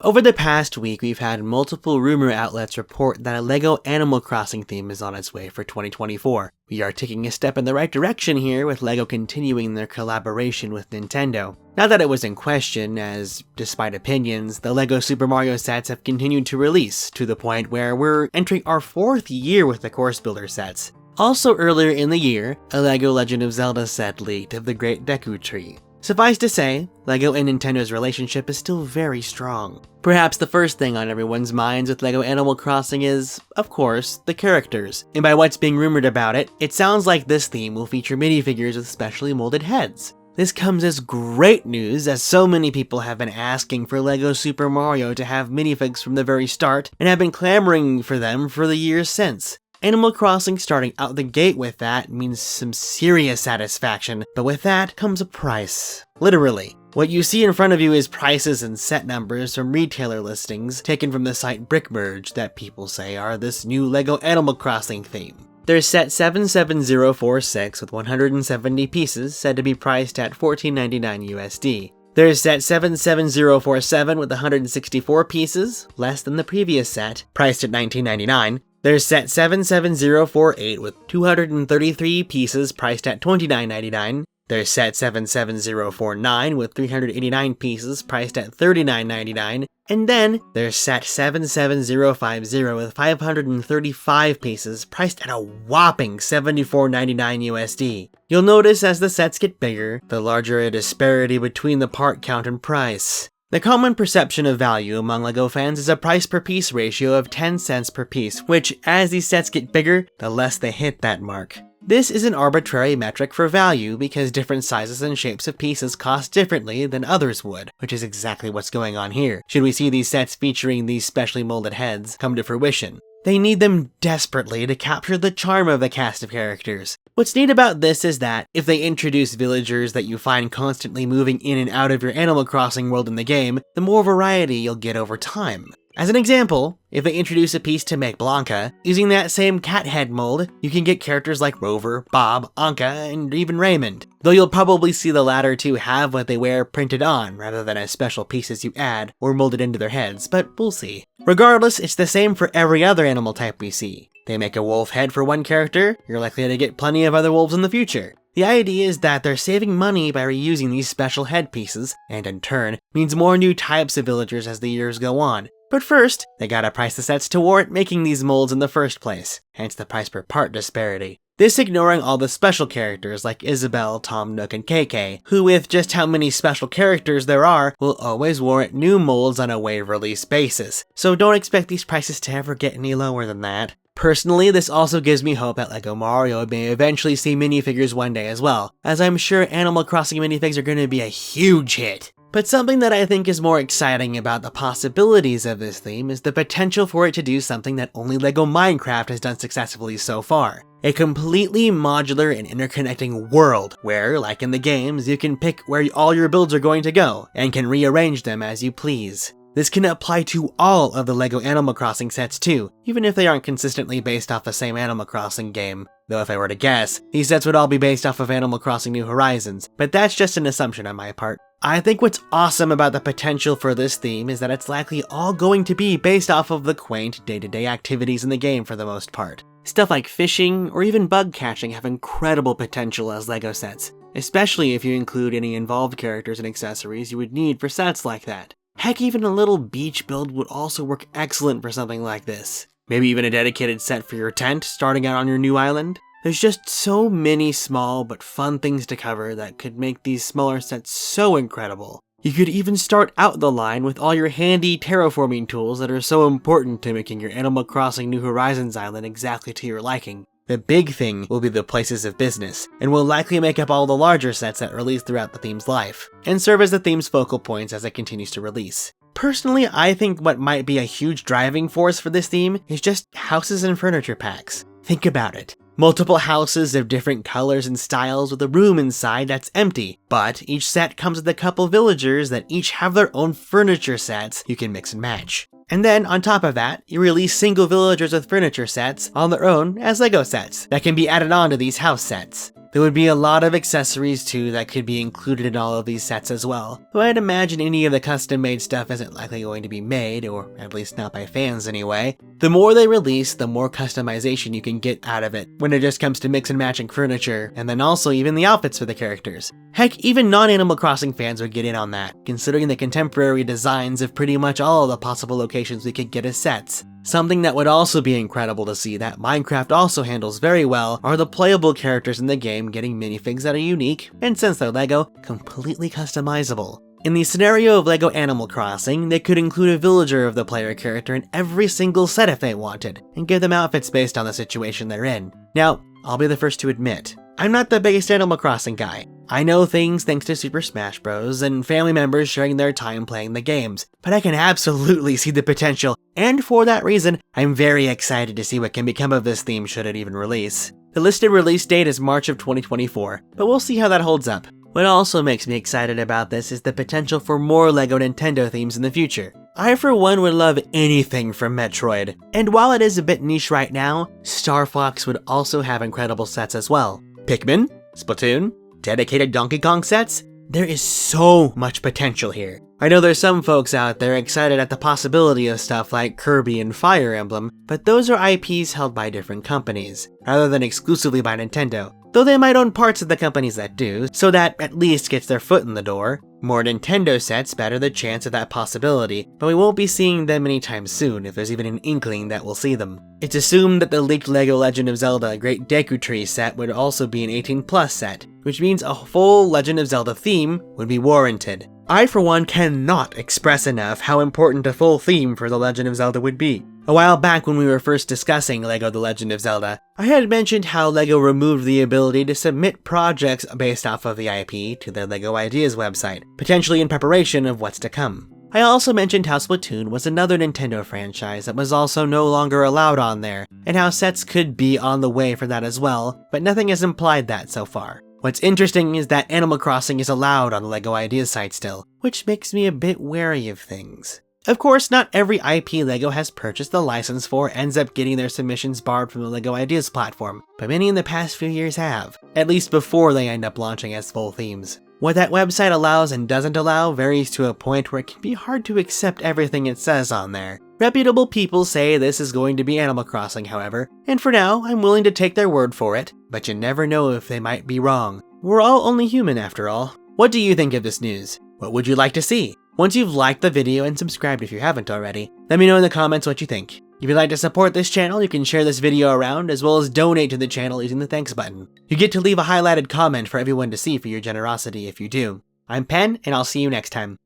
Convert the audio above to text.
Over the past week, we've had multiple rumor outlets report that a LEGO Animal Crossing theme is on its way for 2024. We are taking a step in the right direction here, with LEGO continuing their collaboration with Nintendo. Not that it was in question, as, despite opinions, the LEGO Super Mario sets have continued to release, to the point where we're entering our 4th year with the Course Builder sets. Also earlier in the year, a LEGO Legend of Zelda set leaked of the Great Deku Tree. Suffice to say, LEGO and Nintendo's relationship is still very strong. Perhaps the first thing on everyone's minds with LEGO Animal Crossing is, of course, the characters. And by what's being rumored about it, it sounds like this theme will feature minifigures with specially molded heads. This comes as great news, as so many people have been asking for LEGO Super Mario to have minifigs from the very start, and have been clamoring for them for the years since. Animal Crossing starting out the gate with that means some serious satisfaction, but with that comes a price. Literally. What you see in front of you is prices and set numbers from retailer listings taken from the site Brickmerge that people say are this new LEGO Animal Crossing theme. There's set 77046 with 170 pieces, said to be priced at $14.99 USD. There's set 77047 with 164 pieces, less than the previous set, priced at $19.99. There's set 77048 with 233 pieces, priced at $29.99. There's set 77049 with 389 pieces, priced at $39.99. And then there's set 77050 with 535 pieces, priced at a whopping $74.99 USD. You'll notice as the sets get bigger, the larger a disparity between the part count and price. The common perception of value among LEGO fans is a price per piece ratio of 10 cents per piece, which, as these sets get bigger, the less they hit that mark. This is an arbitrary metric for value because different sizes and shapes of pieces cost differently than others would, which is exactly what's going on here, should we see these sets featuring these specially molded heads come to fruition. They need them desperately to capture the charm of the cast of characters. What's neat about this is that, if they introduce villagers that you find constantly moving in and out of your Animal Crossing world in the game, the more variety you'll get over time. As an example, if they introduce a piece to make Blanca, using that same cat head mold, you can get characters like Rover, Bob, Anka, and even Raymond. Though you'll probably see the latter two have what they wear printed on, rather than as special pieces you add or molded into their heads, but we'll see. Regardless, it's the same for every other animal type we see. They make a wolf head for one character, you're likely to get plenty of other wolves in the future. The idea is that they're saving money by reusing these special head pieces, and in turn, means more new types of villagers as the years go on. But first, they gotta price the sets to warrant making these molds in the first place, hence the price per part disparity. This ignoring all the special characters like Isabelle, Tom Nook, and KK, who with just how many special characters there are, will always warrant new molds on a wave release basis, so don't expect these prices to ever get any lower than that. Personally, this also gives me hope that LEGO Mario may eventually see minifigures one day as well, as I'm sure Animal Crossing minifigs are going to be a huge hit. But something that I think is more exciting about the possibilities of this theme is the potential for it to do something that only LEGO Minecraft has done successfully so far. A completely modular and interconnecting world where, like in the games, you can pick where all your builds are going to go and can rearrange them as you please. This can apply to all of the LEGO Animal Crossing sets too, even if they aren't consistently based off the same Animal Crossing game. Though if I were to guess, these sets would all be based off of Animal Crossing New Horizons, but that's just an assumption on my part. I think what's awesome about the potential for this theme is that it's likely all going to be based off of the quaint day-to-day activities in the game for the most part. Stuff like fishing or even bug catching have incredible potential as LEGO sets, especially if you include any involved characters and accessories you would need for sets like that. Heck, even a little beach build would also work excellent for something like this. Maybe even a dedicated set for your tent starting out on your new island. There's just so many small but fun things to cover that could make these smaller sets so incredible. You could even start out the line with all your handy terraforming tools that are so important to making your Animal Crossing New Horizons island exactly to your liking. The big thing will be the places of business, and will likely make up all the larger sets that release throughout the theme's life, and serve as the theme's focal points as it continues to release. Personally, I think what might be a huge driving force for this theme is just houses and furniture packs. Think about it. Multiple houses of different colors and styles with a room inside that's empty, but each set comes with a couple villagers that each have their own furniture sets you can mix and match. And then, on top of that, you release single villagers with furniture sets on their own as LEGO sets that can be added on to these house sets. There would be a lot of accessories too that could be included in all of these sets as well, though I'd imagine any of the custom-made stuff isn't likely going to be made, or at least not by fans anyway. The more they release, the more customization you can get out of it when it just comes to mix and matching furniture, and then also even the outfits for the characters. Heck, even non-Animal Crossing fans would get in on that, considering the contemporary designs of pretty much all of the possible locations we could get as sets. Something that would also be incredible to see that Minecraft also handles very well are the playable characters in the game getting minifigs that are unique, and since they're LEGO, completely customizable. In the scenario of LEGO Animal Crossing, they could include a villager of the player character in every single set if they wanted, and give them outfits based on the situation they're in. Now, I'll be the first to admit, I'm not the biggest Animal Crossing guy. I know things thanks to Super Smash Bros. And family members sharing their time playing the games, but I can absolutely see the potential, and for that reason, I'm very excited to see what can become of this theme should it even release. The listed release date is March of 2024, but we'll see how that holds up. What also makes me excited about this is the potential for more LEGO Nintendo themes in the future. I for one would love anything from Metroid, and while it is a bit niche right now, Star Fox would also have incredible sets as well. Pikmin, Splatoon, dedicated Donkey Kong sets? There is so much potential here. I know there's some folks out there excited at the possibility of stuff like Kirby and Fire Emblem, but those are IPs held by different companies, rather than exclusively by Nintendo. Though they might own parts of the companies that do, so that at least gets their foot in the door. More Nintendo sets better the chance of that possibility, but we won't be seeing them anytime soon if there's even an inkling that we'll see them. It's assumed that the leaked LEGO Legend of Zelda Great Deku Tree set would also be an 18+ set, which means a full Legend of Zelda theme would be warranted. I for one cannot express enough how important a full theme for The Legend of Zelda would be. A while back when we were first discussing LEGO The Legend of Zelda, I had mentioned how LEGO removed the ability to submit projects based off of the IP to their LEGO Ideas website, potentially in preparation of what's to come. I also mentioned how Splatoon was another Nintendo franchise that was also no longer allowed on there, and how sets could be on the way for that as well, but nothing has implied that so far. What's interesting is that Animal Crossing is allowed on the LEGO Ideas site still, which makes me a bit wary of things. Of course, not every IP LEGO has purchased the license for ends up getting their submissions barred from the LEGO Ideas platform, but many in the past few years have, at least before they end up launching as full themes. What that website allows and doesn't allow varies to a point where it can be hard to accept everything it says on there. Reputable people say this is going to be Animal Crossing, however, and for now, I'm willing to take their word for it, but you never know if they might be wrong. We're all only human after all. What do you think of this news? What would you like to see? Once you've liked the video and subscribed if you haven't already, let me know in the comments what you think. If you'd like to support this channel, you can share this video around, as well as donate to the channel using the thanks button. You get to leave a highlighted comment for everyone to see for your generosity if you do. I'm Pen, and I'll see you next time.